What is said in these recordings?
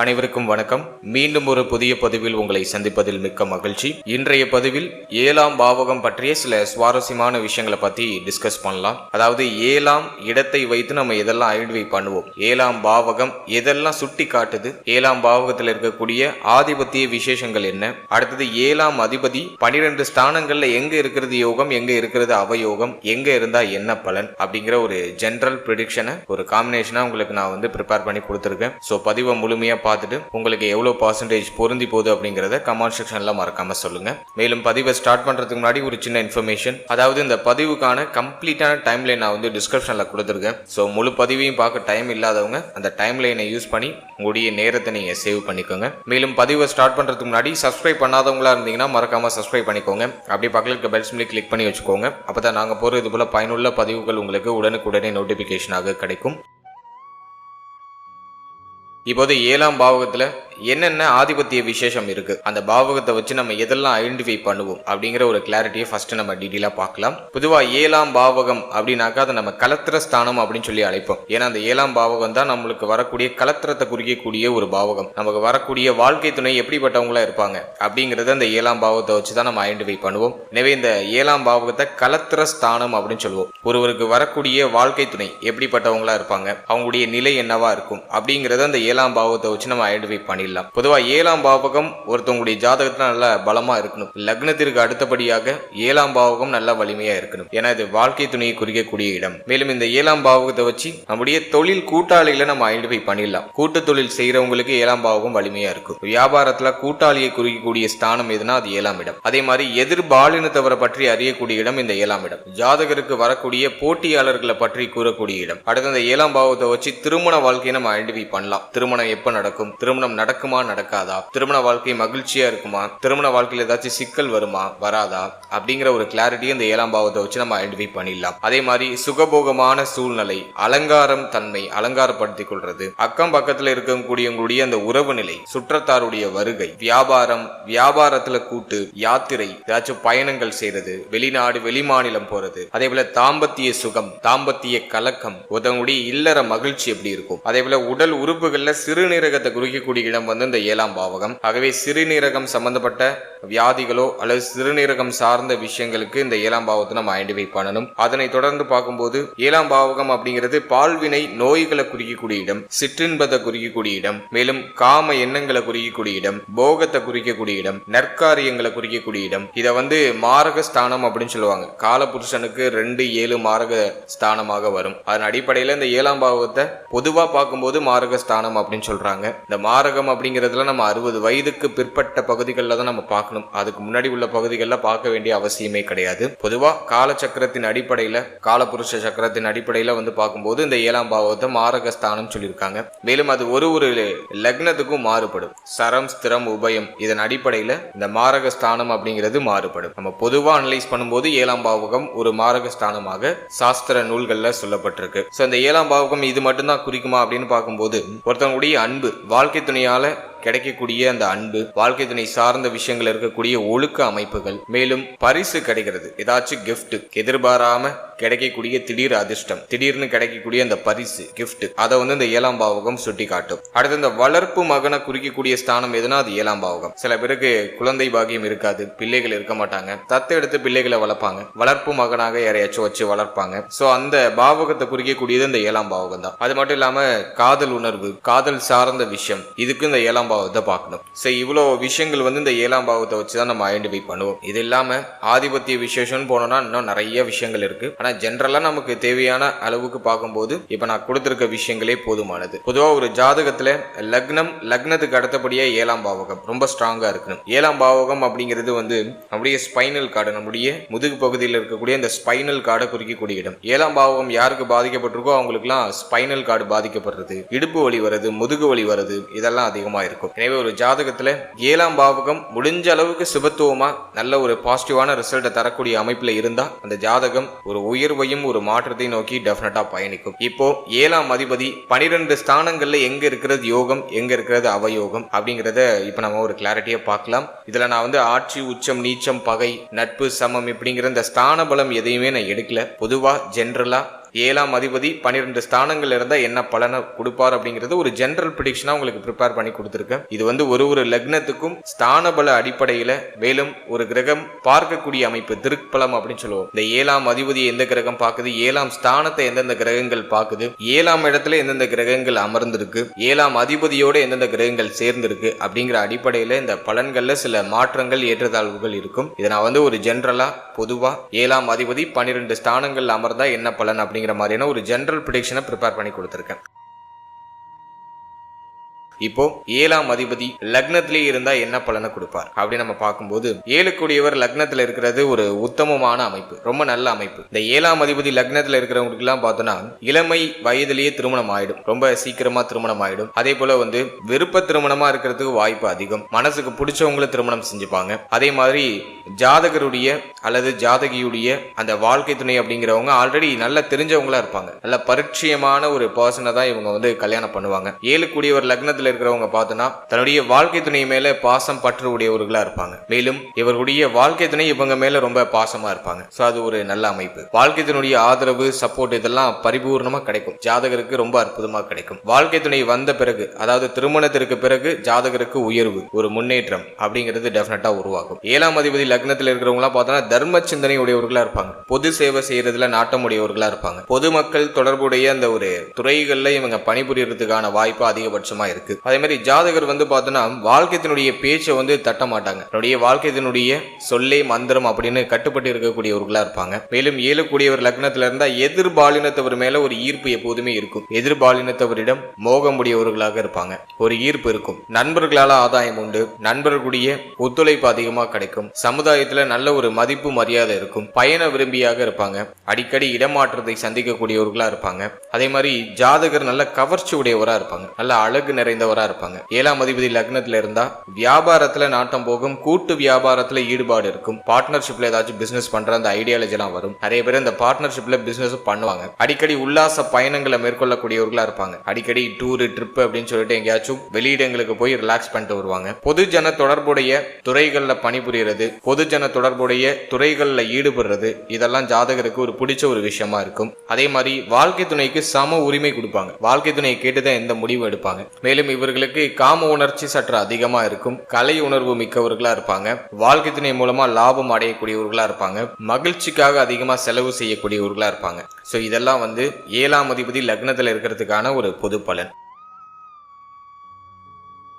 அனைவருக்கும் வணக்கம். மீண்டும் ஒரு புதிய பதிவில் உங்களை சந்திப்பதில் மிக்க மகிழ்ச்சி. இன்றைய பதிவில் 7ஆம் பாவகம் பற்றிய சில சுவாரஸ்யமான விஷயங்களை பத்தி டிஸ்கஸ் பண்ணலாம். அதாவது 7ஆம் இடத்தை வைத்து நம்ம எதெல்லாம் ஐடென்டிஃபை பண்ணுவோம், 7ஆம் பாவகம் எதெல்லாம் சுட்டி காட்டுது, 7ஆம் பாவகத்தில் இருக்கக்கூடிய ஆதிபத்திய விசேஷங்கள் என்ன, அடுத்தது 7ஆம் அதிபதி 12 ஸ்தானங்கள்ல எங்க இருக்கிறது யோகம், எங்க இருக்கிறது அவயோகம், எங்க இருந்தா என்ன பலன் அப்படிங்கிற ஒரு ஜெனரல் ப்ரெடிக்ஷனை ஒரு காம்பினேஷனா உங்களுக்கு நான் ப்ரிப்பேர் பண்ணி கொடுத்துருக்கேன். ஸோ பதிவை முழுமையா பார்த்துட்டு உங்களுக்கு எவ்வளவு பர்சன்டேஜ் பொருந்தி போகுது அப்படிங்கறத கமெண்ட் செக்ஷன்ல மறக்காம சொல்லுங்க. மேலும் பதிவை ஸ்டார்ட் பண்றதுக்கு முன்னாடி ஒரு சின்ன இன்ஃபர்மேஷன், அதாவது இந்த பதிவுக்கான கம்ப்ளீட்டான டைம் லைன் நான் டிஸ்கிரிப்ஷன்ல கொடுத்துருக்கேன். ஸோ முழு பதிவையும் பார்க்க டைம் இல்லாதவங்க அந்த டைம் லைனை யூஸ் பண்ணி உங்களுடைய நேரத்தை நீங்க சேவ் பண்ணிக்கோங்க. மேலும் பதிவை ஸ்டார்ட் பண்றதுக்கு முன்னாடி சப்ஸ்கிரைப் பண்ணாதவங்களா இருந்தீங்கன்னா மறக்காம சப்ஸ்கிரைப் பண்ணிக்கோங்க. அப்படி பக்கத்துல இருக்க பெல் சிம்பிளை கிளிக் பண்ணி வச்சுக்கோங்க. அப்பதான் நாங்க போற இது போல பயனுள்ள பதிவுகள் உங்களுக்கு உடனுக்குடனே நோட்டிபிகேஷனாக கிடைக்கும். இப்போது 7ஆம் பாவகத்துல என்னென்ன ஆதிபத்திய விசேஷம் இருக்கு, அந்த பாவகத்தை வச்சு நம்ம எதெல்லாம் ஐடென்டிஃபை பண்ணுவோம் அப்படிங்கிற ஒரு கிளாரிட்டியை ஃபர்ஸ்ட் நம்ம டீட்டெயிலா பார்க்கலாம். பொதுவா 7ஆம் பாவகம் அப்படின்னாக்கா அதை நம்ம கலத்திர ஸ்தானம் அப்படின்னு சொல்லி அழைப்போம். ஏன்னா அந்த 7ஆம் பாவகம் தான் நம்மளுக்கு வரக்கூடிய கலத்திரத்தை குறிக்கக்கூடிய ஒரு பாவகம். நமக்கு வரக்கூடிய வாழ்க்கை துணை எப்படிப்பட்டவங்களா இருப்பாங்க அப்படிங்கறது அந்த 7ஆம் பாவகத்தை வச்சு தான் நம்ம ஐடென்டிஃபை பண்ணுவோம். எனவே இந்த 7ஆம் பாவகத்தை கலத்திர ஸ்தானம் அப்படின்னு சொல்லுவோம். ஒருவருக்கு வரக்கூடிய வாழ்க்கை துணை எப்படிப்பட்டவங்களா இருப்பாங்க, அவங்களுடைய நிலை என்னவா இருக்கும் அப்படிங்கறத அந்த 7ஆம் பாவகத்தை வச்சு நம்ம ஐடென்டிஃபை பண்ணி. பொதுவா 7ஆம் பாவகம் ஒருத்தவங்களுடைய ஜாதகத்துல நல்ல பலமா இருக்கணும். லக்னத்திற்கு அடுத்தபடியாக 7ஆம் பாவகம் நல்ல வலிமையா இருக்கணும். ஏன்னா இது வாழ்க்கை துணையை குறிக்கக்கூடிய இடம். மேலும் இந்த 7ஆம் பாவகத்தை வச்சு நம்முடைய தொழில் கூட்டாளிகளை நம்ம ஐடென்டிஃபை பண்ணிடலாம். கூட்டு தொழில் செய்யறவங்களுக்கு 7ஆம் பாவகம் வலிமையா இருக்கும். வியாபாரத்துல கூட்டாளியை குறிக்கக்கூடிய ஸ்தானம் எதுனா அது 7ஆம் இடம். அதே மாதிரி எதிர்பாலினத்தவரை பற்றி அறியக்கூடிய இடம் இந்த 7ஆம் இடம். ஜாதகருக்கு வரக்கூடிய போட்டியாளர்களை பற்றி கூறக்கூடிய இடம். அடுத்த இந்த 7ஆம் பாவத்தை வச்சு திருமண வாழ்க்கையை நம்ம ஐடென்டிஃபை பண்ணலாம். திருமணம் எப்ப நடக்கும், திருமணம் நடக்குமா நடக்காதா, திருமண வாழ்க்கை மகிழ்ச்சியா இருக்குமா, திருமண வாழ்க்கையில் ஏதாச்சும் சிக்கல் வருமா வராதா அப்படிங்கிற ஒரு கிளாரிட்டி இந்த 7ஆம் பாவத்தை வச்சு நம்ம ஐடென்டிஃபை பண்ணிடலாம். அதே மாதிரி சுகபோகமான சூழ்நிலை, அலங்காரம் தன்மை, அலங்காரப்படுத்திக் கொள்றது, அக்கம் பக்கத்துல இருக்கக்கூடியவங்களுடைய அந்த உறவு நிலை, சுற்றத்தாருடைய வருகை, வியாபாரம், வியாபாரத்துல கூட்டு, யாத்திரை, ஏதாச்சும் பயணங்கள் செய்யறது, வெளிநாடு வெளிமாநிலம் போறது, அதே போல தாம்பத்திய சுகம், தாம்பத்திய கலக்கம், உதவுடைய இல்லற மகிழ்ச்சி எப்படி இருக்கும், அதே போல உடல் உறுப்புகள்ல சிறுநீரகத்தை குறிக்கக்கூடிய இடம் இந்த 7ஆம் பாவகம். ஆகவே சிறுநீரகம் சம்பந்தப்பட்ட வியாதிகளோ அல்லது சிறுநீரகம் சார்ந்த விஷயங்களுக்கு இந்த 7ஆம் பாவத்தை நம்ம ஐடென்டிஃபை பண்ணணும். அதனை தொடர்ந்து பார்க்கும்போது 7ஆம் பாவகம் அப்படிங்கிறது பால்வினை நோய்களை குறிக்கக்கூடிய இடம், சிற்றின்பத்தை குறிக்கக்கூடிய இடம், மேலும் காம எண்ணங்களை குறிக்கக்கூடிய இடம், போகத்தை குறிக்கக்கூடிய இடம், நற்காரியங்களை குறிக்கக்கூடிய இடம். இதை மாரக ஸ்தானம் அப்படின்னு சொல்லுவாங்க. காலபுருஷனுக்கு 2-7 மாரக ஸ்தானமாக வரும். அதன் அடிப்படையில் இந்த 7ஆம் பாவத்தை பொதுவா பார்க்கும்போது மாரக ஸ்தானம் அப்படின்னு சொல்றாங்க. இந்த மாரகம் அப்படிங்கிறதுல நம்ம 60 வயதுக்கு பிற்பட்ட பகுதிகளில் தான் நம்ம பார்க்கணும். அதுக்கு முன்னாடி உள்ள பகுதிகளில் பார்க்க வேண்டிய அவசியமே கிடையாது. பொதுவா காலச்சக்கரத்தின் அடிப்படையில, காலபுருஷ சக்கரத்தின் அடிப்படையில பார்க்கும்போது இந்த 7ஆம் பாவத்தை மாரகஸ்தானம் சொல்லியிருக்காங்க. மேலும் அது ஒரு லக்னத்துக்கும் மாறுபடும். சரம், ஸ்திரம், உபயம் இதன் அடிப்படையில இந்த மாரகஸ்தானம் அப்படிங்கிறது மாறுபடும். நம்ம பொதுவா அனலைஸ் பண்ணும்போது 7ஆம் பாவகம் ஒரு மாரகஸ்தானமாக சாஸ்திர நூல்கள்ல சொல்லப்பட்டிருக்கு. சோ இந்த 7ஆம் பாவகம் இது மட்டும்தான் குறிக்குமா அப்படின்னு பார்க்கும்போது ஒருத்தவங்களுடைய அன்பு, வாழ்க்கை துணையால கிடைக்கக்கூடிய அந்த அன்பு, வாழ்க்கை துணை சார்ந்த விஷயங்கள் இருக்கக்கூடிய ஒழுக்க அமைப்புகள், மேலும் பரிசு கிடைக்கிறது, ஏதாச்சும் கிஃப்ட், எதிர்பாராம கிடைக்கக்கூடிய திடீர் அதிர்ஷ்டம், திடீர்னு கிடைக்கக்கூடிய அந்த பரிசு கிஃப்ட், அதை இந்த 7ஆம் பாவகம் சுட்டி காட்டும். அடுத்து இந்த வளர்ப்பு மகனை குறிக்கக்கூடிய ஸ்தானம் எதுனா அது 7ஆம் பாவகம். சில பேருக்கு குழந்தை பாகியம் இருக்காது, பிள்ளைகள் இருக்க மாட்டாங்க, தத்து எடுத்து பிள்ளைகளை வளர்ப்பாங்க, வளர்ப்பு மகனாக யாரையாச்சும் வச்சு வளர்ப்பாங்க. சோ அந்த பாவகத்தை குறிக்கக்கூடியது இந்த 7ஆம் பாவகம் தான். அது மட்டும் இல்லாம காதல் உணர்வு, காதல் சார்ந்த விஷயம், இதுக்கு இந்த 7ஆம் பாவத்தை பார்க்கணும். சோ இவ்வளவு விஷயங்கள் இந்த 7ஆம் பாவத்தை வச்சுதான் நம்ம ஐடென்டிஃபை பண்ணுவோம். இது இல்லாம ஆதிபத்திய விசேஷம் போனோம்னா இன்னும் நிறைய விஷயங்கள் இருக்கு. ஆனா ஜெனரலா நமக்கு தேவையான அளவுக்கு பார்க்கும்போது இப்ப நான் கொடுத்திருக்க விஷயங்களே போதுமானது. பொதுவா ஒரு ஜாதகத்துல லக்னம், லக்னத்துக்கு அடுத்தபடியா 7ஆம் பாவகம் ரொம்ப ஸ்ட்ராங்கா இருக்கணும். 7ஆம் பாவகம் அப்படிங்கிறது நம்முடைய ஸ்பைனல் கார்டு, நம்முடைய முதுகு பகுதியில் இருக்கக்கூடிய இந்த ஸ்பைனல் கார்டை குறிக்கக்கூடிய இடம். 7ஆம் பாவகம் யாருக்கு பாதிக்கப்பட்டிருக்கோ அவங்களுக்குலாம் ஸ்பைனல் கார்டு பாதிக்கப்படுறது, இடுப்பு வலி வருது, முதுகு வலி வருது, இதெல்லாம் அதிகமா இருக்கும். எனவே ஒரு ஜாதகத்துல 7ஆம் பாவகம் முடிஞ்ச அளவுக்கு சுபத்துவமா நல்ல ஒரு பாசிட்டிவான ரிசல்ட்டை தரக்கூடிய அமைப்புல இருந்தா அந்த ஜாதகம் ஒரு உயர்வையும் ஒரு மாற்றத்தை நோக்கி டெஃபினட்டா பயணிக்கும். இப்போ 7ஆம் அதிபதி 12 ஸ்தானங்கள்ல எங்க இருக்கிறது யோகம், எங்க இருக்கிறது அவயோகம் அப்படிங்கறத இப்ப நம்ம ஒரு கிளாரிட்டியா பார்க்கலாம். இதுல நான் ஆட்சி, உச்சம், நீச்சம், பகை, நட்பு, சமம் இப்படிங்கிற இந்த ஸ்தான பலம் எதையுமே நான் எடுக்கல. பொதுவா ஜெனரலா 7ஆம் அதிபதி 12 ஸ்தானங்கள் இருந்தா என்ன பலனை கொடுப்பார் அப்படிங்கிறது ஒரு ஜெனரல் ப்ரெடிக்ஷனா உங்களுக்கு ப்ரிப்பேர் பண்ணி கொடுத்திருக்கேன். இது வந்து ஒரு லக்னத்துக்கும் ஸ்தான பல அடிப்படையில மேலும் ஒரு கிரகம் பார்க்கக்கூடிய அமைப்பு திருப்பலம் அப்படின்னு சொல்லுவோம். இந்த 7ஆம் அதிபதியை எந்த கிரகம் பார்க்குது, 7ஆம் ஸ்தானத்தை எந்தெந்த கிரகங்கள் பார்க்குது, 7ஆம் இடத்துல எந்தெந்த கிரகங்கள் அமர்ந்திருக்கு, 7ஆம் அதிபதியோட எந்தெந்த கிரகங்கள் சேர்ந்திருக்கு அப்படிங்கிற அடிப்படையில இந்த பலன்கள்ல சில மாற்றங்கள் ஏற்றத்தாழ்வுகள் இருக்கும். இதை நான் வந்து ஒரு ஜெனரலா பொதுவா 7ஆம் அதிபதி 12 ஸ்தானங்கள் அமர்ந்தா என்ன பலன் அப்படிங்கிற மாதிரியான ஒரு ஜெனரல் ப்ரெடிக்ஷனை ப்ரிப்பேர் பண்ணி கொடுத்திருக்கேன். இப்போ 7ஆம் அதிபதி லக்னத்திலே இருந்தா என்ன பலனை கொடுப்பார் அப்படி நம்ம பார்க்கும்போது 7 கூடியவர் லக்னத்துல இருக்கிறது ஒரு உத்தமமான அமைப்பு, ரொம்ப நல்ல அமைப்பு. இந்த 7ஆம் அதிபதி லக்னத்துல இருக்கிறவங்களுக்கு எல்லாம் பார்த்தோம்னா இளமை வயதிலேயே திருமணம் ஆயிடும், ரொம்ப சீக்கிரமா திருமணம் ஆயிடும். அதே போல வந்து விருப்ப திருமணமா இருக்கிறதுக்கு வாய்ப்பு அதிகம், மனசுக்கு பிடிச்சவங்களை திருமணம் செஞ்சுப்பாங்க. அதே மாதிரி ஜாதகருடைய அல்லது ஜாதகியுடைய அந்த வாழ்க்கை துணை அப்படிங்கிறவங்க ஆல்ரெடி நல்லா தெரிஞ்சவங்களா இருப்பாங்க, நல்ல பரிச்சயமான ஒரு பர்சனை தான் இவங்க வந்து கல்யாணம் பண்ணுவாங்க. 7 கூடியவர் லக்னத்துல இருக்கிறவங்க பார்த்தோன்னா தன்னுடைய வாழ்க்கை துணை மேல பாசம் பற்று உடையவர்களா இருப்பாங்க. மேலும் இவர்களுடைய வாழ்க்கை துணை இவங்க மேல ரொம்ப பாசமா இருப்பாங்க. சோ அது ஒரு நல்ல அமைப்பு. வாழ்க்கை துணையுடைய ஆதரவு சப்போர்ட் இதெல்லாம் பரிபூர்ணமா கிடைக்கும், ஜாதகருக்கு ரொம்ப அற்புதமா கிடைக்கும். வாழ்க்கை துணை வந்த பிறகு அதாவது திருமணத்திற்கு பிறகு ஜாதகருக்கு உயர்வு ஒரு முன்னேற்றம் அப்படிங்கிறது டெஃபினட்டா உருவாகும். 7ஆம் அதிபதி லக்னத்தில் இருக்கிறவங்களா பார்த்தோன்னா தர்ம சிந்தனை உடையவர்களா இருப்பாங்க, பொது சேவை செய்யறதுல நாட்டம் உடையவர்களா இருப்பாங்க. பொதுமக்கள் தொடர்புடைய அந்த ஒரு துறைகள்ல இவங்க பணிபுரியறதுக்கான வாய்ப்பு அதிகபட்சமா இருக்கு. அதே மாதிரி ஜாதகர் வந்து பார்த்தோன்னா வாழ்க்கையினுடைய பேச்சை வந்து தட்ட மாட்டாங்க, அவருடைய வாழ்க்கையினுடைய சொல்லே மந்திரம் அப்படின்னு கட்டுப்பட்டு இருக்கக்கூடியவர்களா இருப்பாங்க. மேலும் 7 கூடியவர் லக்னத்துல இருந்தா எதிர்பாலினத்தவர் மேல ஒரு ஈர்ப்பு எப்போதுமே இருக்கும், எதிர்பாலினத்தவரிடம் மோகம் உடையவர்களாக இருப்பாங்க, ஒரு ஈர்ப்பு இருக்கும். நண்பர்களால ஆதாயம் உண்டு, நண்பர்களுடைய ஒத்துழைப்பு அதிகமா கிடைக்கும், சமுதாயத்துல நல்ல ஒரு மதிப்பு மரியாதை இருக்கும், பயண விரும்பியாக இருப்பாங்க, அடிக்கடி இடமாற்றத்தை சந்திக்கக்கூடியவர்களா இருப்பாங்க. அதே மாதிரி ஜாதகர் நல்ல கவர்ச்சி உடையவரா இருப்பாங்க, நல்ல அழகு நிறைந்தவரா இருப்பாங்க. 7ஆம் அதிபதி லக்னத்துல இருந்தா வியாபாரத்துல நாட்டம் போகும், கூட்டு வியாபாரத்துல ஈடுபாடு இருக்கும், பார்ட்னர்ஷிப்ல ஏதாச்சும் பிசினஸ் பண்ற அந்த ஐடியாலஜி எல்லாம் வரும். நிறைய பேர் இந்த பார்ட்னர்ஷிப்ல பிசினஸ் பண்ணுவாங்க. அடிக்கடி உல்லாச பயணங்களை மேற்கொள்ளக்கூடியவர்களா இருப்பாங்க, அடிக்கடி டூர் ட்ரிப் அப்படின்னு சொல்லிட்டு எங்கேயாச்சும் வெளியிடங்களுக்கு போய் ரிலாக்ஸ் பண்ணிட்டு வருவாங்க. பொதுஜன தொடர்புடைய துறைகள்ல பணிபுரியறது, பொதுஜன தொடர்புடைய துறைகள்ல ஈடுபடுறது இதெல்லாம் ஜாதகருக்கு ஒரு பிடிச்ச ஒரு விஷயமா இருக்கும். அதே மாதிரி வாழ்க்கை துணைக்கு சம உரிமை கொடுப்பாங்க, வாழ்க்கை துணையை கேட்டுதான் எந்த முடிவு எடுப்பாங்க. மேலும் இவர்களுக்கு காம உணர்ச்சி சற்று அதிகமா இருக்கும், கலை உணர்வு மிக்கவர்களா இருப்பாங்க, வாழ்க்கை துணை மூலமா லாபம் அடையக்கூடியவர்களா இருப்பாங்க, மகிழ்ச்சிக்காக அதிகமா செலவு செய்யக்கூடியவர்களா இருப்பாங்க. சோ இதெல்லாம் வந்து 7ஆம் அதிபதி லக்னத்துல இருக்கிறதுக்கான ஒரு பொது பலன்.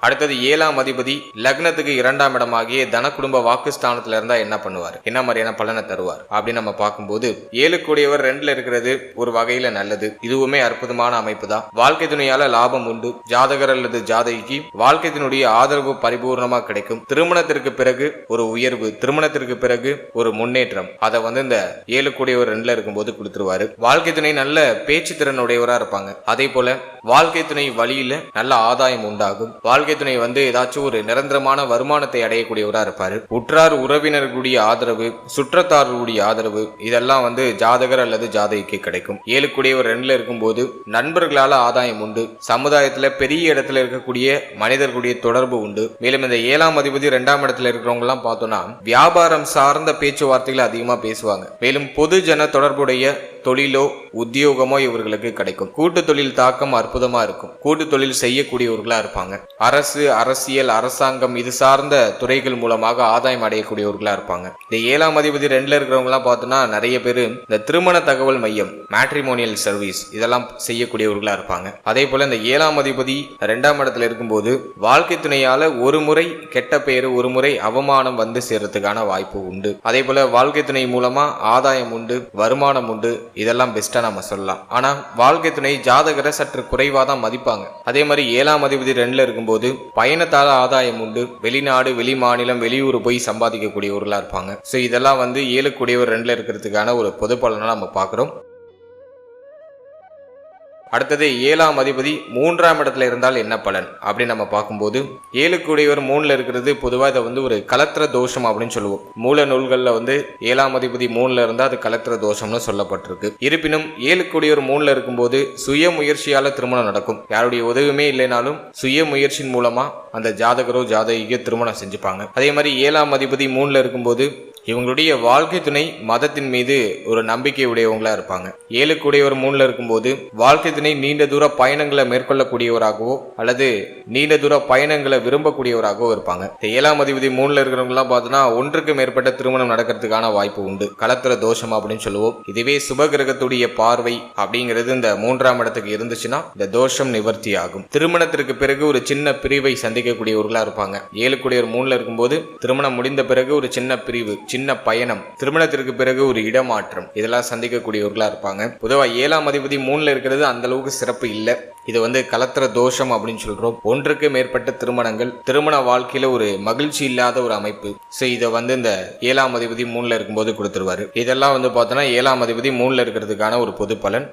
அடுத்தது 7ஆம் அதிபதி லக்னத்துக்கு 2ஆம் இடமாகிய தன குடும்ப வாக்குஸ்தானத்துல இருந்தா என்ன பண்ணுவார், என்ன மாதிரியான பலனை தருவார் அப்படின்னு நம்ம பார்க்கும்போது 7 கூடியவர் 2ல இருக்கிறது ஒரு வகையில நல்லது, இதுவுமே அற்புதமான அமைப்பு தான். வாழ்க்கை துணையால லாபம் உண்டு, ஜாதகர் அல்லது ஜாதகிக்கு வாழ்க்கை துணையுடைய ஆதரவு பரிபூர்ணமா கிடைக்கும், திருமணத்திற்கு பிறகு ஒரு உயர்வு, திருமணத்திற்கு பிறகு ஒரு முன்னேற்றம் அதை வந்து இந்த 7 கூடியவர் 2ல இருக்கும்போது கொடுத்துருவாரு. வாழ்க்கை துணை நல்ல பேச்சு திறன் உடையவரா இருப்பாங்க, அதே போல வாழ்க்கை துணை வழியில நல்ல ஆதாயம் உண்டாகும், வாழ்க்கை துணை வந்து ஏதாச்சும் ஒரு நிரந்தரமான வருமானத்தை அடையக்கூடியவரா இருப்பாரு. உற்றார் உறவினர்களுடைய ஆதரவு, சுற்றத்தார்களுடைய ஆதரவு இதெல்லாம் வந்து ஜாதகர் அல்லது ஜாதகிக்கு கிடைக்கும். 7 கூடியவர் 2ல இருக்கும்போது நண்பர்களால ஆதாயம் உண்டு, சமுதாயத்துல பெரிய இடத்துல இருக்கக்கூடிய மனிதர்களுடைய தொடர்பு உண்டு. மேலும் இந்த 7ஆம் அதிபதி 2ஆம் இடத்துல இருக்கிறவங்க எல்லாம் பார்த்தோம்னா வியாபாரம் சார்ந்த பேச்சுவார்த்தைகள் அதிகமா பேசுவாங்க. மேலும் பொது ஜன தொடர்புடைய தொழிலோ உத்தியோகமோ இவர்களுக்கு கிடைக்கும். கூட்டு தொழில் தாக்கம் அற்புதமா இருக்கும், கூட்டு தொழில் செய்யக்கூடியவர்களா இருப்பாங்க. அரசு, அரசியல், அரசாங்கம் இது சார்ந்த துறைகள் மூலமாக ஆதாயம் அடையக்கூடியவர்களா இருப்பாங்க. இந்த 7ஆம் அதிபதி 2ல இருக்கிறவங்க எல்லாம் பார்த்தோம்னா நிறைய பேரு இந்த திருமண தகவல் மையம், மேட்ரிமோனியல் சர்வீஸ் இதெல்லாம் செய்யக்கூடியவர்களா இருப்பாங்க. அதே போல இந்த 7ஆம் அதிபதி 2ஆம் இடத்துல இருக்கும்போது வாழ்க்கை துணையால ஒரு முறை கெட்ட பெயர், ஒரு முறை அவமானம் வந்து சேர்றதுக்கான வாய்ப்பு உண்டு. அதே போல வாழ்க்கை துணை மூலமா ஆதாயம் உண்டு, வருமானம் உண்டு, இதெல்லாம் பெஸ்டா நம்ம சொல்லலாம். ஆனா வாழ்க்கை துணை ஜாதகரை சற்று குறைவாதான் மதிப்பாங்க. அதே மாதிரி 7ஆம் அதிபதி 2ல இருக்கும்போது பயணத்தால ஆதாயம் உண்டு, வெளிநாடு, வெளி மாநிலம், வெளியூர் போய் சம்பாதிக்கக்கூடியவர்களா இருப்பாங்க. சோ இதெல்லாம் வந்து 7 கூடியவர் 2ல இருக்கிறதுக்கான ஒரு பொது பலனா நம்ம பார்க்கிறோம். அடுத்தது 7ஆம் அதிபதி 3ஆம் இடத்துல இருந்தால் என்ன பலன் அப்படின்னு நம்ம பார்க்கும்போது 7 கூடியவர் 3ல இருக்கிறது பொதுவாக இதை வந்து ஒரு கலத்திர தோஷம் அப்படின்னு சொல்லுவோம். மூல நூல்கள்ல வந்து 7ஆம் அதிபதி 3ல இருந்தா அது கலத்திர தோஷம்னு சொல்லப்பட்டிருக்கு. இருப்பினும் 7 கூடியவர் 3ல இருக்கும்போது சுய முயற்சியால திருமணம் நடக்கும், யாருடைய உதவியுமே இல்லைனாலும் சுய முயற்சியின் மூலமா அந்த ஜாதகரோ ஜாதகியோ திருமணம் செஞ்சுப்பாங்க. அதே மாதிரி 7ஆம் அதிபதி 3ல இருக்கும்போது இவங்களுடைய வாழ்க்கை துணை மதத்தின் மீது ஒரு நம்பிக்கை உடையவங்களா இருப்பாங்க. 7 3 இருக்கும்போது வாழ்க்கை துணை நீண்ட தூர பயணங்களை மேற்கொள்ளக்கூடியவராகவோ அல்லது நீண்ட தூர பயணங்களை விரும்பக்கூடியவராகவோ இருப்பாங்க. 7ஆம் அதிபதி 3 இருக்கிறவங்க எல்லாம் பார்த்தோன்னா ஒன்றுக்கு மேற்பட்ட திருமணம் நடக்கிறதுக்கான வாய்ப்பு உண்டு. கலத்திர தோஷம் அப்படின்னு சொல்லுவோம். இதுவே சுபகிரகத்துடைய பார்வை அப்படிங்கிறது இந்த 3ஆம் இடத்துக்கு இருந்துச்சுன்னா இந்த தோஷம் நிவர்த்தி ஆகும். திருமணத்திற்கு பிறகு ஒரு சின்ன பிரிவை சந்திக்கக்கூடியவர்களா இருப்பாங்க. 7 3 இருக்கும்போது திருமணம் முடிந்த பிறகு ஒரு சின்ன பிரிவு, சின்ன பயணம், திருமணத்திற்கு பிறகு ஒரு இடமாற்றம், இதெல்லாம் சந்திக்கக்கூடியவர்களா இருப்பாங்க. பொதுவாக 7ஆம் அதிபதி 3 இருக்கிறது அந்த அளவுக்கு சிறப்பு இல்லை. இது கலத்திர தோஷம் அப்படின்னு சொல்றோம். ஒன்றுக்கு மேற்பட்ட திருமணங்கள், திருமண வாழ்க்கையில ஒரு மகிழ்ச்சி இல்லாத ஒரு அமைப்பு. இதை இந்த 7ஆம் அதிபதி 3 இருக்கும்போது கொடுத்துருவாரு. இதெல்லாம் பார்த்தோன்னா 7ஆம் அதிபதி 3 இருக்கிறதுக்கான ஒரு பொது பலன்.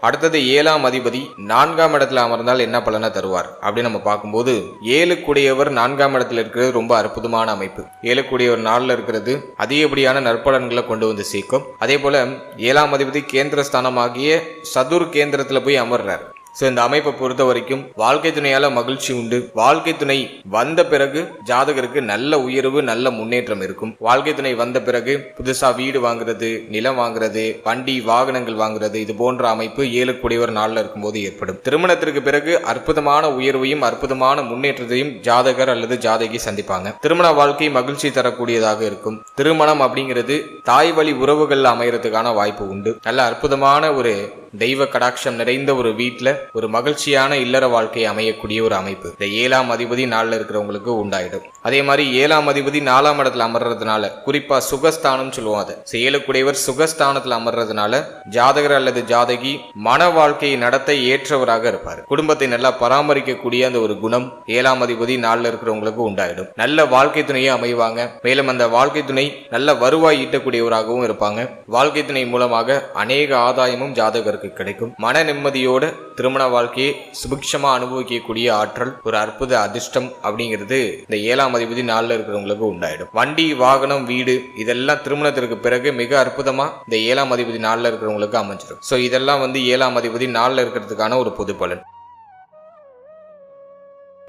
அடுத்தது 7ஆம் அதிபதி 4ஆம் இடத்துல அமர்ந்தால் என்ன பலனை தருவார் அப்படின்னு நம்ம பார்க்கும்போது 7 கூடியவர் 4ஆம் இடத்துல இருக்கிறது ரொம்ப அற்புதமான அமைப்பு. 7 கூடியவர் 4ல் இருக்கிறது அதிகப்படியான நற்பலன்களை கொண்டு வந்து சேர்க்கும். அதே போல 7ஆம் அதிபதி கேந்திரஸ்தானமாகிய சதுர் கேந்திரத்துல போய் அமர்றார். இந்த அமைப்பை பொறுத்த வரைக்கும் வாழ்க்கை துணையால மகிழ்ச்சி உண்டு. வாழ்க்கை துணை வந்த பிறகு ஜாதகருக்கு நல்ல உயர்வு, நல்ல முன்னேற்றம் இருக்கும். வாழ்க்கை துணை வந்த பிறகு புதுசா வீடு வாங்குறது, நிலம் வாங்குறது, வண்டி வாகனங்கள் வாங்குறது, இது போன்ற அமைப்பு 7 கூடியவர் 4ல் இருக்கும்போது ஏற்படும். திருமணத்திற்கு பிறகு அற்புதமான உயர்வையும் அற்புதமான முன்னேற்றத்தையும் ஜாதகர் அல்லது ஜாதகி சந்திப்பாங்க. திருமண வாழ்க்கை மகிழ்ச்சி தரக்கூடியதாக இருக்கும். திருமணம் அப்படிங்கிறது தாய் வழி உறவுகள் அமையறதுக்கான வாய்ப்பு உண்டு. நல்ல அற்புதமான ஒரு தெய்வ கடாட்சம் நிறைந்த ஒரு வீட்டுல ஒரு மகிழ்ச்சியான இல்லற வாழ்க்கை அமையக்கூடிய ஒரு அமைப்பு இந்த 7ஆம் அதிபதி 4ல் இருக்கிறவங்களுக்கு உண்டாயிடும். அதே மாதிரி 7ஆம் அதிபதி 4ஆம் இடத்துல அமர்றதுனால, குறிப்பா சுகஸ்தானம் சொல்லுவோம், அதை 7 கூடியவர் சுகஸ்தானத்துல அமர்றதுனால ஜாதகர் அல்லது ஜாதகி மன வாழ்க்கையை நடத்த ஏற்றவராக இருப்பார். குடும்பத்தை நல்லா பராமரிக்கக்கூடிய அந்த ஒரு குணம் 7ஆம் அதிபதி 4ல் இருக்கிறவங்களுக்கு உண்டாயிடும். நல்ல வாழ்க்கை துணையை அமைவாங்க. மேலும் அந்த வாழ்க்கை துணை நல்ல வருவாய் ஈட்டக்கூடியவராகவும் இருப்பாங்க. வாழ்க்கை துணை மூலமாக அநேக ஆதாயமும் ஜாதகருக்கு கிடைக்கும். மன நிம்மதியோட திருமண வாழ்க்கையை சுபிக்ஷமா அனுபவிக்கக்கூடிய ஆற்றல், ஒரு அற்புத அதிர்ஷ்டம் அப்படிங்கிறது இந்த 7ஆம் அதிபதி 4ல் இருக்கிறவங்களுக்கு உண்டாயிடும். வண்டி, வாகனம், வீடு இதெல்லாம் திருமணத்திற்கு பிறகு மிக அற்புதமா இந்த 7ஆம் அதிபதி 4ல் இருக்கிறவங்களுக்கு அமைஞ்சிடும். இதெல்லாம் 7ஆம் அதிபதி 4ல் இருக்கிறதுக்கான ஒரு பொது பலன்.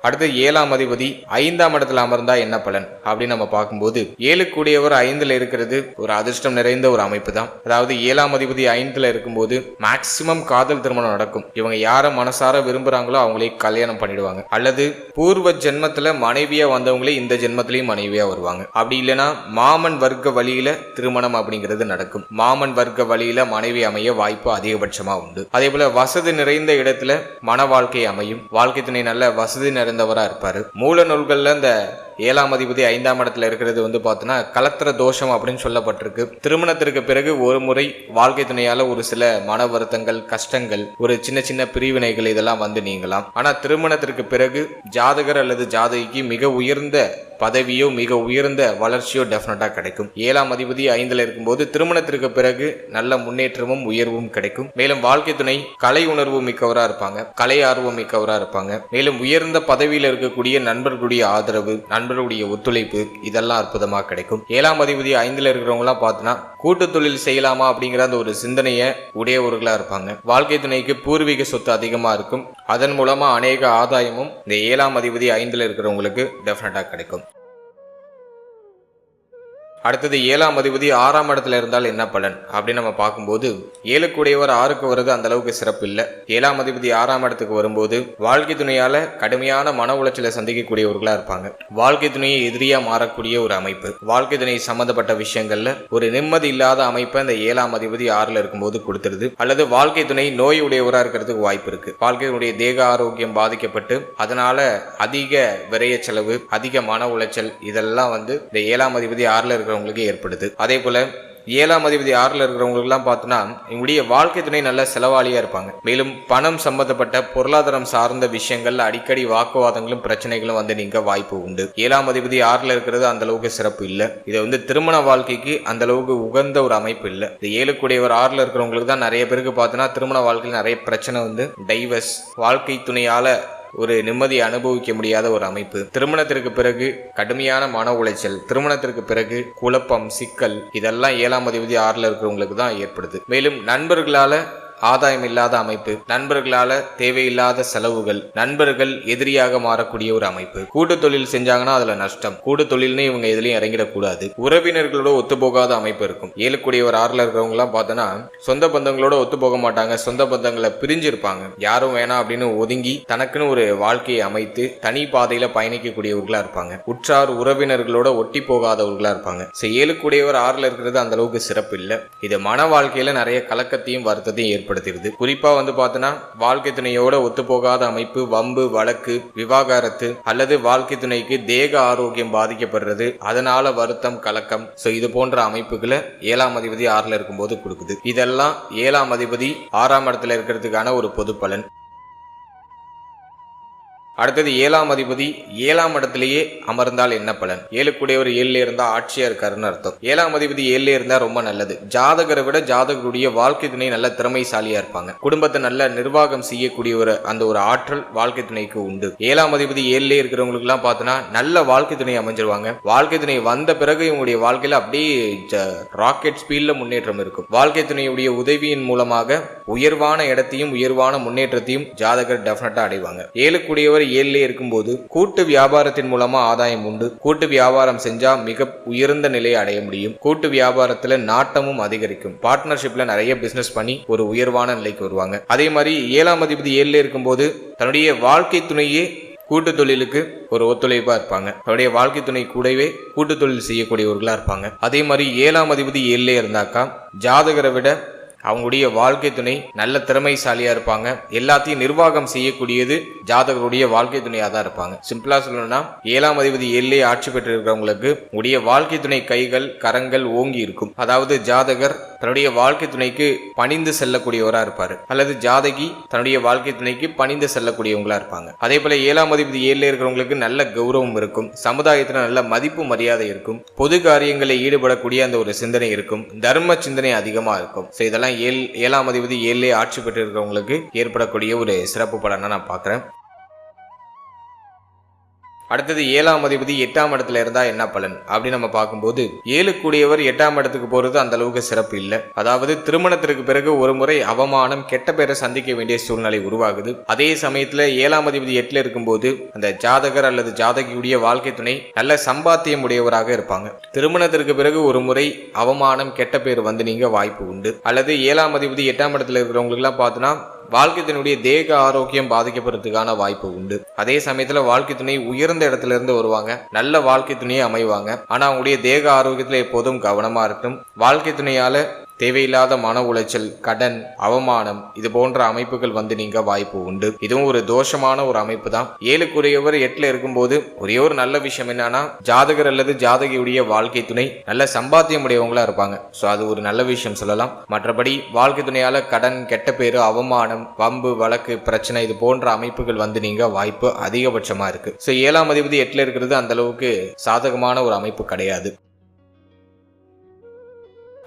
அடுத்து 7ஆம் அதிபதி 5ஆம் இடத்துல அமர்ந்தா என்ன பலன் அப்படின்னு நம்ம பார்க்கும்போது 7 கூடியவர் 5ல் இருக்கிறது ஒரு அதிர்ஷ்டம் நிறைந்த ஒரு அமைப்பு தான். அதாவது 7ஆம் அதிபதி 5ல் இருக்கும்போது மேக்சிமம் காதல் திருமணம் நடக்கும். இவங்க யாரை மனசார விரும்புறாங்களோ அவங்களே கல்யாணம் பண்ணிடுவாங்க. அல்லது பூர்வ ஜென்மத்துல மனைவியா வந்தவங்களே இந்த ஜென்மத்திலையும் மனைவியா வருவாங்க. அப்படி இல்லைன்னா மாமன் வர்க்க வழியில திருமணம் அப்படிங்கிறது நடக்கும். மாமன் வர்க்க வழியில மனைவி அமைய வாய்ப்பு அதிகபட்சமா உண்டு. அதே போல வசதி நிறைந்த இடத்துல மன வாழ்க்கை அமையும். வாழ்க்கை துணை நல்ல வசதி நிறைந்தவரா இருப்பாரு. மூல நூல்கள்ல இந்த 7ஆம் அதிபதி 5ஆம் இடத்துல இருக்கிறது பார்த்தோன்னா கலத்திர தோஷம் அப்படின்னு சொல்லப்பட்டிருக்கு. திருமணத்திற்கு பிறகு ஒரு முறை வாழ்க்கை துணையால ஒரு சில மன வருத்தங்கள், கஷ்டங்கள், ஒரு சின்ன சின்ன பிரிவினைகள் இதெல்லாம் நீங்கலாம். ஆனா திருமணத்திற்கு பிறகு ஜாதகர் அல்லது ஜாதகிக்கு மிக உயர்ந்த பதவியோ மிக உயர்ந்த வளர்ச்சியோ டெஃபினட்டா கிடைக்கும். 7ஆம் அதிபதி 5ல் இருக்கும்போது திருமணத்திற்கு பிறகு நல்ல முன்னேற்றமும் உயர்வும் கிடைக்கும். மேலும் வாழ்க்கை துணை கலை உணர்வு மிக்கவரா இருப்பாங்க, கலை ஆர்வம் மிக்கவரா இருப்பாங்க. மேலும் உயர்ந்த பதவியில் இருக்கக்கூடிய நண்பர்களுடைய ஆதரவு, நண்பர்களுடைய ஒத்துழைப்பு இதெல்லாம் அற்புதமா கிடைக்கும். 7ஆம் அதிபதி 5ல் இருக்கிறவங்க எல்லாம் பார்த்தோன்னா கூட்டு தொழில் செய்யலாமா அப்படிங்கிற அந்த ஒரு சிந்தனையை உடையவர்களா இருப்பாங்க. வாழ்க்கை துணைக்கு பூர்வீக சொத்து அதிகமா இருக்கும். அதன் மூலமா அநேக ஆதாயமும் இந்த 7ஆம் அதிபதி 5ல் இருக்கிறவங்களுக்கு டெஃபினட்டா கிடைக்கும். அடுத்தது 7ஆம் அதிபதி 6ஆம் இடத்துல இருந்தால் என்ன பலன் அப்படின்னு நம்ம பார்க்கும்போது 7 கூடியவர் 6க்கு வருது அந்த அளவுக்கு சிறப்பு இல்லை. 7ஆம் அதிபதி 6ஆம் இடத்துக்கு வரும்போது வாழ்க்கை துணையால கடுமையான மன உளைச்சலை சந்திக்கக்கூடியவர்களா இருப்பாங்க. வாழ்க்கை துணையை எதிரியா மாறக்கூடிய ஒரு அமைப்பு. வாழ்க்கை துணை சம்பந்தப்பட்ட விஷயங்கள்ல ஒரு நிம்மதி இல்லாத அமைப்பை இந்த 7ஆம் அதிபதி 6ல் இருக்கும்போது கொடுத்துருது. அல்லது வாழ்க்கை துணை நோய் உடையவரா இருக்கிறதுக்கு வாய்ப்பு இருக்கு. வாழ்க்கையினுடைய தேக ஆரோக்கியம் பாதிக்கப்பட்டு அதனால அதிக விரைய செலவு, அதிக மன உளைச்சல் இதெல்லாம் இந்த 7ஆம் அதிபதி 6ல் இருக்கிற ஏற்படுது. அதே போல 7ஆம் அதிபதி 6ல் இருக்கிறவங்களுக்கு எல்லாம் பார்த்தோன்னா இவங்களுடைய வாழ்க்கை துணை நல்ல செலவாளியா இருப்பாங்க. மேலும் பணம் சம்பந்தப்பட்ட பொருளாதாரம் சார்ந்த விஷயங்கள்ல அடிக்கடி வாக்குவாதங்களும் பிரச்சனைகளும் நீங்க வாய்ப்பு உண்டு. 7ஆம் அதிபதி 6ல் இருக்கிறது அந்த அளவுக்கு சிறப்பு இல்லை. இது திருமண வாழ்க்கைக்கு அந்த அளவுக்கு உகந்த ஒரு அமைப்பு இல்லை. இந்த 7 கூடியவர் 6ல் இருக்கிறவங்களுக்கு தான் நிறைய பேருக்கு பார்த்தோன்னா திருமண வாழ்க்கையில் நிறைய பிரச்சனை டைவர்ஸ், வாழ்க்கை துணையால ஒரு நிம்மதியை அனுபவிக்க முடியாத ஒரு அமைப்பு. திருமணத்திற்கு பிறகு கடுமையான மன உளைச்சல், திருமணத்திற்கு பிறகு குழப்பம், சிக்கல் இதெல்லாம் 7ஆம் அதிபதி 6ல் இருக்கிறவங்களுக்கு தான் ஏற்படுது. மேலும் நண்பர்களால ஆதாயம் இல்லாத அமைப்பு, நண்பர்களால தேவையில்லாத செலவுகள், நண்பர்கள் எதிரியாக மாறக்கூடிய ஒரு அமைப்பு, கூட்டு தொழில் செஞ்சாங்கன்னா அதுல நஷ்டம், கூட்டு தொழில்னு இவங்க எதுலயும் இறங்கிடக்கூடாது, உறவினர்களோட ஒத்து போகாத அமைப்பு இருக்கும். 7 கூடியவர் 6ல இருக்கிறவங்க எல்லாம் பார்த்தோன்னா சொந்த பந்தங்களோட ஒத்து போக மாட்டாங்க, சொந்த பந்தங்களை பிரிஞ்சிருப்பாங்க, யாரும் வேணாம் அப்படின்னு ஒதுங்கி தனக்குன்னு ஒரு வாழ்க்கையை அமைத்து தனி பாதையில பயணிக்கக்கூடியவர்களா இருப்பாங்க. உற்றார் உறவினர்களோட ஒட்டி போகாதவர்களா இருப்பாங்க. 7 கூடியவர் 6ல இருக்கிறது அந்த அளவுக்கு சிறப்பு இல்லை. இது மன வாழ்க்கையில நிறைய கலக்கத்தையும் வருத்தத்தையும் ஏற்படுத்திடுது. குறிப்பா பார்த்தோன்னா வாழ்க்கை துணையோட ஒத்து போகாத அமைப்பு, வம்பு வழக்கு, விவாகரத்து அல்லது வாழ்க்கை துணைக்கு தேக ஆரோக்கியம் பாதிக்கப்படுறது, அதனால வருத்தம் கலக்கம், இது போன்ற அமைப்புகளை 7ஆம் அதிபதி 6ல இருக்கும்போது கொடுக்குது. இதெல்லாம் 7ஆம் அதிபதி 6ஆம் இடத்துல இருக்கிறதுக்கான ஒரு பொது பலன். அடுத்தது 7ஆம் அதிபதி 7ஆம் இடத்திலேயே அமர்ந்தால் என்ன பலன்? 7 கூடியவர் 7ல இருந்தா ஆட்சியா இருக்காருன்னு அர்த்தம். 7ஆம் அதிபதி 7ல இருந்தா ரொம்ப நல்லது. ஜாதகரை விட ஜாதகருடைய வாழ்க்கை துணை நல்ல திறமைசாலியா இருப்பாங்க. குடும்பத்தை நல்ல நிர்வாகம் செய்யக்கூடிய அந்த ஒரு ஆற்றல் வாழ்க்கை துணைக்கு உண்டு. 7ஆம் அதிபதி 7ல இருக்கிறவங்களுக்கு எல்லாம் பார்த்தோன்னா நல்ல வாழ்க்கை துணை அமைஞ்சிருவாங்க. வாழ்க்கை துணை வந்த பிறகு இவங்களுடைய வாழ்க்கையில அப்படியே ராக்கெட் ஸ்பீட்ல முன்னேற்றம் இருக்கும். வாழ்க்கை துணையுடைய உதவியின் மூலமாக உயர்வான இடத்தையும் உயர்வான முன்னேற்றத்தையும் ஜாதகர் டெஃபினட்டா அடைவாங்க. 7 கூடியவர் 7ல இருக்கும்போது கூட்டு வியாபாரத்தின் மூலமா ஆதாயம் உண்டு. கூட்டு வியாபாரம் செஞ்சா மிக உயர்ந்த நிலையை அடைய முடியும். கூட்டு வியாபாரத்துல நாட்டமும் அதிகரிக்கும். பார்ட்னர்ஷிப்ல நிறைய பிசினஸ் பண்ணி ஒரு உயர்வான நிலைக்கு வருவாங்க. அதே மாதிரி 7ஆம் அதிபதி 7ல இருக்கும்போது தன்னுடைய வாழ்க்கை துணையே கூட்டு தொழிலுக்கு ஒரு ஒத்துழைப்பா இருப்பாங்க. அவருடைய வாழ்க்கை துணை கூடவே கூட்டு தொழில் செய்யக்கூடியவர்களா இருப்பாங்க. அதே மாதிரி 7ஆம் அதிபதி 7ல இருந்தாக்கா ஜாதகரை விட அவங்களுடைய வாழ்க்கை துணை நல்ல திறமைசாலியா இருப்பாங்க. எல்லாத்தையும் நிர்வாகம் செய்யக்கூடியது ஜாதகருடைய வாழ்க்கை துணையா தான் இருப்பாங்க. சிம்பிளா சொல்லணும்னா 7ஆம் அதிபதி 7லே ஆட்சி பெற்று இருக்கிறவங்களுக்கு உடைய வாழ்க்கை துணை கைகள் கரங்கள் ஓங்கி இருக்கும். அதாவது ஜாதகர் தன்னுடைய வாழ்க்கை துணைக்கு பணிந்து செல்லக்கூடியவரா இருப்பாரு, அல்லது ஜாதகி தன்னுடைய வாழ்க்கை துணைக்கு பணிந்து செல்லக்கூடியவங்களா இருப்பாங்க. அதே போல 7ஆம் அதிபதி 7ல இருக்கிறவங்களுக்கு நல்ல கௌரவம் இருக்கும். சமுதாயத்துல நல்ல மதிப்பு மரியாதை இருக்கும். பொது காரியங்களில் ஈடுபடக்கூடிய அந்த ஒரு சிந்தனை இருக்கும். தர்ம சிந்தனை அதிகமா இருக்கும். இதெல்லாம் 7ஆம் அதிபதி 7லே ஆட்சி பெற்று இருக்கிறவங்களுக்கு ஏற்படக்கூடிய ஒரு சிறப்பு பலனா நான் பார்க்கிறேன். அடுத்தது 7ஆம் அதிபதி 8ஆம் இடத்துல இருந்தா என்ன பலன் அப்படின்னு நம்ம பார்க்கும்போது 7 கூடியவர் 8ஆம் இடத்துக்கு போறது அந்த அளவுக்கு சிறப்பு இல்லை. அதாவது திருமணத்திற்கு பிறகு ஒரு முறை அவமானம் கெட்ட பேரை சந்திக்க வேண்டிய சூழ்நிலை உருவாகுது. அதே சமயத்துல 7ஆம் அதிபதி 8ல இருக்கும்போது அந்த ஜாதகர் அல்லது ஜாதகியுடைய வாழ்க்கை துணை நல்ல சம்பாத்தியம் உடையவராக இருப்பாங்க. திருமணத்திற்கு பிறகு ஒரு முறை அவமானம் கெட்ட பேர் வந்து நீங்க வாய்ப்பு உண்டு. அல்லது 7ஆம் அதிபதி 8ஆம் இடத்துல இருக்கிறவங்களுக்கு எல்லாம் பார்த்தோன்னா வாழ்க்கை துணையுடைய தேக ஆரோக்கியம் பாதிக்கப்படுறதுக்கான வாய்ப்பு உண்டு. அதே சமயத்துல வாழ்க்கை துணை உயர்ந்த இடத்துல இருந்து வருவாங்க, நல்ல வாழ்க்கை துணையை அமைவாங்க. ஆனா அவங்களுடைய தேக ஆரோக்கியத்துல எப்போதும் கவனமா இருக்கணும். வாழ்க்கை துணையால தேவையில்லாத மன உளைச்சல், கடன், அவமானம் இது போன்ற அமைப்புகள் வந்து நீங்க வாய்ப்பு உண்டு. இதுவும் ஒரு தோஷமான ஒரு அமைப்பு தான். 7 கூடியவர் 8ல இருக்கும்போது ஒரே ஒரு நல்ல விஷயம் என்னன்னா ஜாதகர் அல்லது ஜாதகியுடைய வாழ்க்கை துணை நல்ல சம்பாத்தியம் உடையவங்களா இருப்பாங்க. அது ஒரு நல்ல விஷயம் சொல்லலாம். மற்றபடி வாழ்க்கை துணையால கடன், கெட்ட பேரு, அவமானம், வம்பு வழக்கு, பிரச்சனை இது போன்ற அமைப்புகள் வந்து நீங்க வாய்ப்பு அதிகபட்சமா இருக்கு. 7ஆம் அதிபதி 8ல இருக்கிறது அந்த அளவுக்கு சாதகமான ஒரு அமைப்பு கிடையாது.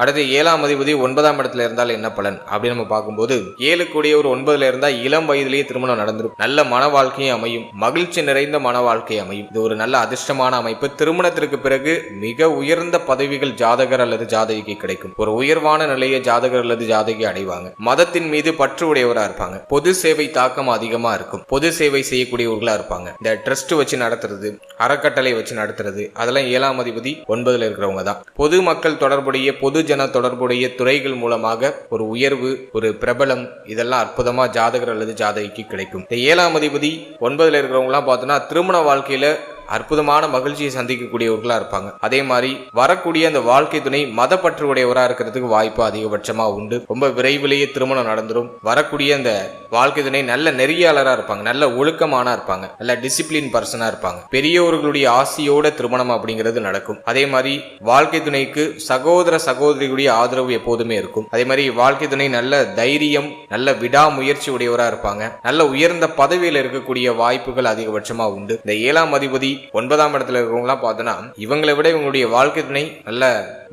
அடுத்து 7ஆம் அதிபதி 9ஆம் இடத்துல இருந்தால் என்ன பலன் அப்படின்னு நம்ம பார்க்கும்போது 7 கூடியவர் 9ல இருந்தா இளம் வயதிலேயே திருமணம் நடந்துரும். நல்ல மன வாழ்க்கையும் அமையும், மகிழ்ச்சி நிறைந்த மன வாழ்க்கை அமையும். இது ஒரு நல்ல அதிர்ஷ்டமான அமைப்பு. திருமணத்திற்கு பிறகு மிக உயர்ந்த பதவிகள் ஜாதகர் அல்லது ஜாதகிக்கு கிடைக்கும். ஒரு உயர்வான நிலையை ஜாதகர் அல்லது ஜாதகி அடைவாங்க. மதத்தின் மீது பற்று உடையவரா இருப்பாங்க. பொது சேவை தாக்கம் அதிகமா இருக்கும். பொது சேவை செய்யக்கூடியவர்களா இருப்பாங்க. இந்த ட்ரஸ்ட் வச்சு நடத்துறது, அறக்கட்டளை வச்சு நடத்துறது, அதெல்லாம் 7ஆம் அதிபதி 9ல இருக்கிறவங்க தான். பொது மக்கள் தொடர்புடைய பொது ஜன தொடர்புடைய துறைகள் மூலமாக ஒரு உயர்வு, ஒரு பிரபலம் இதெல்லாம் அற்புதமா ஜாதகர் அல்லது ஜாதகிக்கு கிடைக்கும். இந்த 7ஆம் அதிபதி 9ல இருக்கிறவங்க எல்லாம் பார்த்தோன்னா திருமண வாழ்க்கையில அற்புதமான மகிழ்ச்சியை சந்திக்கக்கூடியவர்களா இருப்பாங்க. அதே மாதிரி வரக்கூடிய அந்த வாழ்க்கை துணை மதப்பற்று உடையவரா இருக்கிறதுக்கு வாய்ப்பு அதிகபட்சமா உண்டு. ரொம்ப விரைவிலேயே திருமணம் நடந்துரும். வரக்கூடிய அந்த வாழ்க்கை துணை நல்ல நெறியாளரா இருப்பாங்க, நல்ல ஒழுக்கமானா இருப்பாங்க, நல்ல டிசிப்ளின் பர்சனா இருப்பாங்க. பெரியவர்களுடைய ஆசையோட திருமணம் அப்படிங்கிறது நடக்கும். அதே மாதிரி வாழ்க்கை துணைக்கு சகோதர சகோதரிகளுடைய ஆதரவு எப்போதுமே இருக்கும். அதே மாதிரி வாழ்க்கை துணை நல்ல தைரியம், நல்ல விடாமுயற்சி உடையவரா இருப்பாங்க. நல்ல உயர்ந்த பதவியில் இருக்கக்கூடிய வாய்ப்புகள் அதிகபட்சமா உண்டு. இந்த 7ஆம் அதிபதி 9ஆம் இடத்துல இருக்கிறவங்களாம் பார்த்தோன்னா இவங்களை விட இவங்களுடைய வாழ்க்கை துணை நல்ல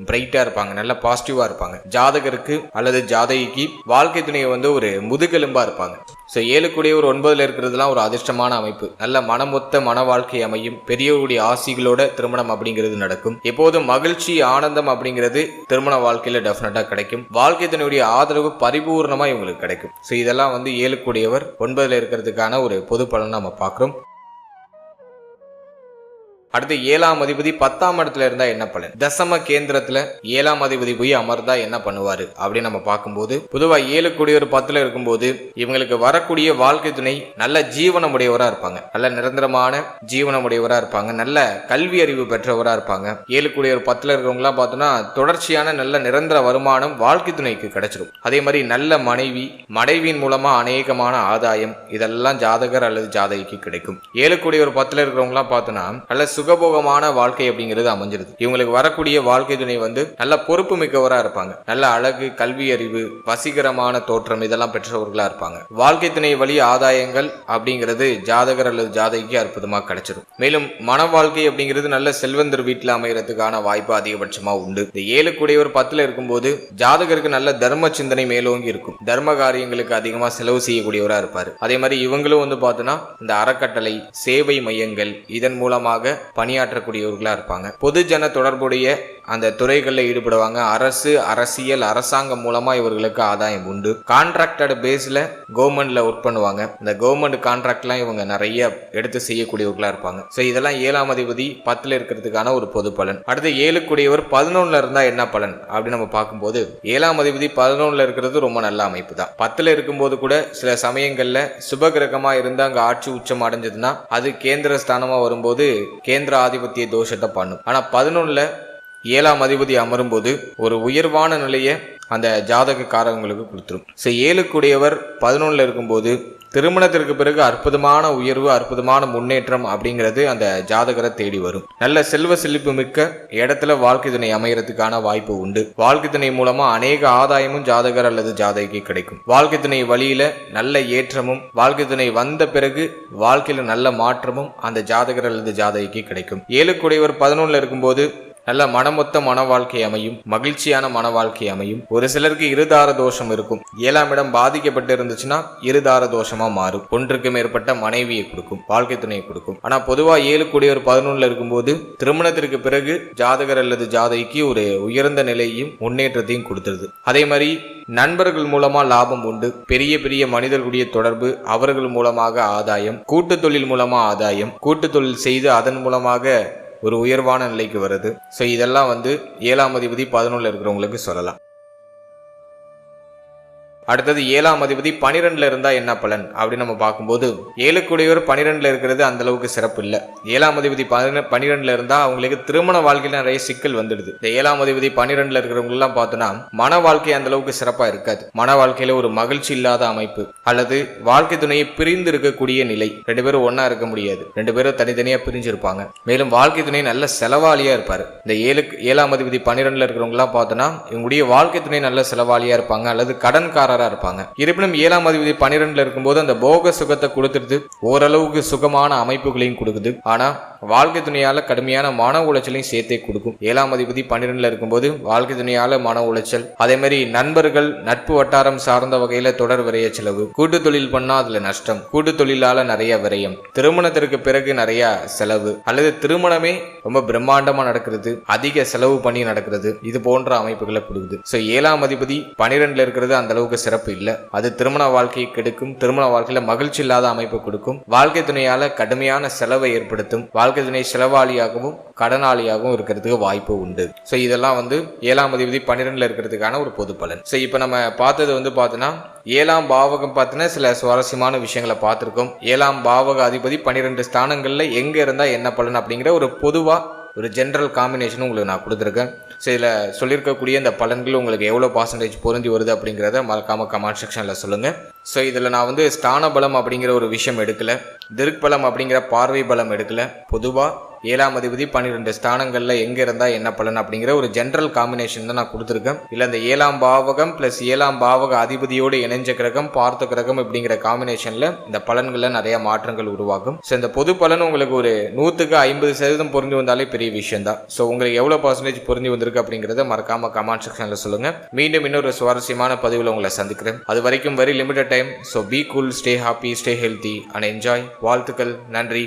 பிரைட்டா இருப்பாங்க, நல்ல பாசிட்டிவா இருப்பாங்க. ஜாதகருக்கு அல்லது ஜாதகிக்கு வாழ்க்கை துணையை ஒரு முதுகெலும்பா இருப்பாங்க. ஸோ 7 கூடியவர் 9ல் இருக்கிறதுலாம் ஒரு அதிர்ஷ்டமான அமைப்பு. நல்ல மனமொத்த மன வாழ்க்கை அமையும். பெரியவருடைய ஆசிகளோட திருமணம் அப்படிங்கிறது நடக்கும். எப்போதும் மகிழ்ச்சி ஆனந்தம் அப்படிங்கிறது திருமண வாழ்க்கையில டெஃபினட்டா கிடைக்கும். வாழ்க்கை துணையுடைய ஆதரவு பரிபூர்ணமா இவங்களுக்கு கிடைக்கும். ஸோ இதெல்லாம் 7 கூடியவர் 9ல் இருக்கிறதுக்கான ஒரு பொது பலன் நம்ம பார்க்கிறோம். அடுத்து 7ஆம் அதிபதி 10ஆம் இடத்துல இருந்தா என்ன பலன்? தசம கேந்திரத்துல 7ஆம் அதிபதி போய் அமர்ந்தா என்ன பண்ணுவாரு அப்படின்னு நம்ம பார்க்கும்போது, பொதுவா 7 கூடியவர் 10ல இருக்கும்போது இவங்களுக்கு வரக்கூடிய வாழ்க்கை துணை நல்ல ஜீவனமுடையவரா இருப்பாங்க, நல்ல நிரந்தரமான ஜீவனமுடையவரா இருப்பாங்க, நல்ல கல்வி அறிவு பெற்றவரா இருப்பாங்க. 7 கூடியவர் 10ல இருக்கிறவங்களாம் பார்த்தோம்னா தொடர்ச்சியான நல்ல நிரந்தர வருமானம் வாழ்க்கை துணைக்கு கிடைச்சிடும். அதே மாதிரி நல்ல மனைவியின் மூலமா அநேகமான ஆதாயம், இதெல்லாம் ஜாதகர் அல்லது ஜாதகிக்கு கிடைக்கும். 7 கூடியவர் 10ல இருக்கிறவங்களாம் பார்த்தோம்னா நல்ல சுகபோகமான வாழ்க்கை அப்படிங்கிறது அமைஞ்சிருது. இவங்களுக்கு வரக்கூடிய வாழ்க்கை துணை நல்ல பொறுப்பு மிக்கவரா இருப்பாங்க, நல்ல அழகு, கல்வி அறிவு, வசீகரமான தோற்றம் இதெல்லாம் பெற்றவர்களா இருப்பாங்க. வாழ்க்கை துணை வழி ஆதாயங்கள் அப்படிங்கிறது ஜாதகர் அல்லது ஜாதகிக்கு அற்புதமா கிடைச்சிடும். மேலும் மன வாழ்க்கை அப்படிங்கிறது நல்ல செல்வந்தர் வீட்டில் அமைகிறதுக்கான வாய்ப்பு அதிகபட்சமா உண்டு. இந்த 7 கூடியவர் 10ல இருக்கும்போது ஜாதகருக்கு நல்ல தர்ம சிந்தனை மேலோங்கி இருக்கும். தர்ம காரியங்களுக்கு அதிகமா செலவு செய்யக்கூடியவரா இருப்பாரு. அதே மாதிரி இவங்களும் பார்த்தோன்னா இந்த அறக்கட்டளை, சேவை மையங்கள் இதன் மூலமாக பணியாற்றக்கூடியவர்களா இருப்பாங்க. பொதுஜன தொடர்புடைய அந்த துறைகளில் ஈடுபடுவாங்க. அரசு, அரசியல், அரசாங்கம் மூலமா இவர்களுக்கு ஆதாயம் உண்டு. கான்ட்ராக்டட் பேஸ்ல கவர்மெண்ட்ல ஒர்க் பண்ணுவாங்க. இந்த கவர்மெண்ட் கான்ட்ராக்ட்லாம் இவங்க நிறைய எடுத்து செய்யக்கூடியவர்களா இருப்பாங்க. ஸோ இதெல்லாம் 7ஆம் அதிபதி 10ல இருக்கிறதுக்கான ஒரு பொது பலன். அடுத்து 7 கூடியவர் 11ல இருந்தா என்ன பலன் அப்படின்னு நம்ம பார்க்கும்போது, 7ஆம் அதிபதி 11ல இருக்கிறது ரொம்ப நல்ல அமைப்பு தான். 10ல இருக்கும்போது கூட சில சமயங்கள்ல சுபகிரகமா இருந்து அங்க ஆட்சி உச்சம் அடைஞ்சதுன்னா அது கேந்திர ஸ்தானமா வரும்போது கேந்திர ஆதிபத்திய தோஷத்தை பண்ணும். ஆனா 11ல 7ஆம் அதிபதி அமரும்போது ஒரு உயர்வான நிலையை அந்த ஜாதகக்காரங்களுக்கு கொடுத்துரும். ஸோ 7 கூடியவர் 11ல இருக்கும்போது திருமணத்திற்கு பிறகு அற்புதமான உயர்வு, அற்புதமான முன்னேற்றம் அப்படிங்கிறது அந்த ஜாதகரை தேடி வரும். நல்ல செல்வ செழிப்பு மிக்க இடத்துல வாழ்க்கை துணை அமையறதுக்கான வாய்ப்பு உண்டு. வாழ்க்கை துணை மூலமா அநேக ஆதாயமும் ஜாதகர் அல்லது ஜாதகிக்கு கிடைக்கும். வாழ்க்கை துணை வழியில நல்ல ஏற்றமும், வாழ்க்கை துணை வந்த பிறகு வாழ்க்கையில நல்ல மாற்றமும் அந்த ஜாதகர் அல்லது ஜாதகிக்கு கிடைக்கும். 7 கூடியவர் 11ல இருக்கும்போது நல்ல மனமொத்த மன வாழ்க்கை அமையும், மகிழ்ச்சியான மன வாழ்க்கை அமையும். ஒரு சிலருக்கு இருதார தோஷம் இருக்கும். 7ஆம் இடம் பாதிக்கப்பட்டு இருந்துச்சுன்னா இருதார தோஷமா மாறும். ஒன்றுக்கு மேற்பட்ட மனைவியை கொடுக்கும், வாழ்க்கை துணையை கொடுக்கும். ஆனா பொதுவா 7 கூடியவர் 11ல இருக்கும்போது திருமணத்திற்கு பிறகு ஜாதகர் அல்லது ஜாதகிக்கு ஒரு உயர்ந்த நிலையையும் முன்னேற்றத்தையும் கொடுத்துருது. அதே மாதிரி நண்பர்கள் மூலமா லாபம் உண்டு. பெரிய பெரிய மனிதர்களுடைய தொடர்பு, அவர்கள் மூலமாக ஆதாயம், கூட்டு தொழில் மூலமா ஆதாயம், கூட்டு தொழில் செய்து அதன் மூலமாக ஒரு உயர்வான நிலைக்கு வருது. ஸோ இதெல்லாம் 7ஆம் அதிபதி 11ல இருக்கிறவங்களுக்கு சொல்லலாம். அடுத்தது 7ஆம் அதிபதி 12ல இருந்தா என்ன பலன் அப்படின்னு நம்ம பார்க்கும்போது, 7 கூடியவர் 12ல இருக்கிறது அந்த அளவுக்கு சிறப்பு இல்லை. 7ஆம் அதிபதி 12ல இருந்தா அவங்களுக்கு திருமண வாழ்க்கையில நிறைய சிக்கல் வந்துடுது. இந்த 7ஆம் அதிபதி 12ல இருக்கிறவங்க எல்லாம் பார்த்தோன்னா மன வாழ்க்கை அந்த அளவுக்கு சிறப்பா இருக்காது. மன வாழ்க்கையில ஒரு மகிழ்ச்சி இல்லாத அமைப்பு, அல்லது வாழ்க்கை துணையை பிரிந்து இருக்கக்கூடிய நிலை. 2 பேரும் ஒன்னா இருக்க முடியாது, 2 பேரும் தனித்தனியா பிரிஞ்சிருப்பாங்க. மேலும் வாழ்க்கை துணை நல்ல செலவாளியா இருப்பாரு. இந்த 7ஆம் அதிபதி 12ல இருக்கிறவங்க எல்லாம் பார்த்தோன்னா இவங்களுடைய வாழ்க்கை துணை நல்ல செலவாளியா இருப்பாங்க, அல்லது கடன்கார இருப்பாங்க. இருப்பினும் 7ஆம் அதிபதி 12ல இருக்கும்போது அந்த போக சுகத்தை கொடுத்துட்டு ஓரளவுக்கு சுகமான அமைப்புகளையும் கொடுக்குது. ஆனா வாழ்க்கை துணையால கடுமையான மன உளைச்சலையும் சேர்த்தே கொடுக்கும். 7ஆம் அதிபதி 12ல இருக்கும்போது வாழ்க்கை துணையால மன உளைச்சல், அதே மாதிரி நண்பர்கள், நட்பு வட்டாரம் சார்ந்த வகையில தொடர் விரைய செலவு, கூட்டு தொழில் பண்ணா அதுல நஷ்டம், கூட்டு தொழிலால நிறைய விரயம், திருமணத்திற்கு பிறகு நிறைய செலவு, அல்லது திருமணமே ரொம்ப பிரம்மாண்டமா நடக்கிறது, அதிக செலவு பண்ணி நடக்கிறது, இது போன்ற அமைப்புகளை கொடுக்குது. ஸோ 7ஆம் அதிபதி 12ல இருக்கிறது அந்த அளவுக்கு சிறப்பு இல்லை. அது திருமண வாழ்க்கையை கெடுக்கும், திருமண வாழ்க்கையில மகிழ்ச்சி இல்லாத அமைப்பு கொடுக்கும், வாழ்க்கை துணையால கடுமையான செலவை ஏற்படுத்தும், வாழ்க்கை துணை செலவாளியாகவும் கடனாளியாகவும் இருக்கிறதுக்கு வாய்ப்பு உண்டு. ஸோ இதெல்லாம் 7ஆம் அதிபதி 12ல இருக்கிறதுக்கான ஒரு பொது பலன். ஸோ இப்போ நம்ம பார்த்தது பார்த்தோன்னா 7ஆம் பாவகம் பார்த்தினா சில சுவாரஸ்யமான விஷயங்களை பார்த்துருக்கோம். 7ஆம் பாவக அதிபதி 12 ஸ்தானங்கள்ல எங்க இருந்தா என்ன பலன் அப்படிங்கிற ஒரு பொதுவா ஒரு ஜென்ரல் காம்பினேஷன் உங்களுக்கு நான் கொடுத்துருக்கேன். ஸோ இதில் சொல்லியிருக்கக்கூடிய இந்த பலன்கள் உங்களுக்கு எவ்வளோ % பொருந்தி வருது அப்படிங்கிறத மறக்காமல் கமெண்ட் செக்ஷனில் சொல்லுங்கள். ஸோ இதில் நான் வந்து ஸ்தான பலம் அப்படிங்கிற ஒரு விஷயம் எடுக்கல, திருக்பலம் அப்படிங்கிற பார்வை பலம் எடுக்கல. பொதுவாக 7ஆம் அதிபதி 12 ஸ்தானங்களில் எங்கே இருந்தால் என்ன பலன் அப்படிங்கிற ஒரு ஜென்ரல் காம்பினேஷன் தான் நான் கொடுத்துருக்கேன். இல்லை இந்த 7ஆம் பாவகம் ப்ளஸ் 7ஆம் பாவக அதிபதியோடு இணைஞ்ச கிரகம் பார்த்த கிரகம் இப்படிங்கிற காம்பினேஷனில் இந்த பலன்களில் நிறைய மாற்றங்கள் உருவாகும். ஸோ இந்த பொது பலன் உங்களுக்கு ஒரு 100க்கு 50% பொருந்தி வந்தாலே பெரிய விஷயம் தான். ஸோ உங்களுக்கு எவ்வளோ பர்சன்டேஜ் பொருந்தி வந்திருக்கு அப்படிங்கிறத மறக்காம கமெண்ட் செக்ஷனில் சொல்லுங்கள். மீண்டும் இன்னொரு சுவாரஸ்யமான பதிவில் உங்களை சந்திக்கிறேன். அது வரைக்கும் very limited time. So be cool, stay happy, stay healthy and enjoy. வாழ்த்துக்கள். நன்றி.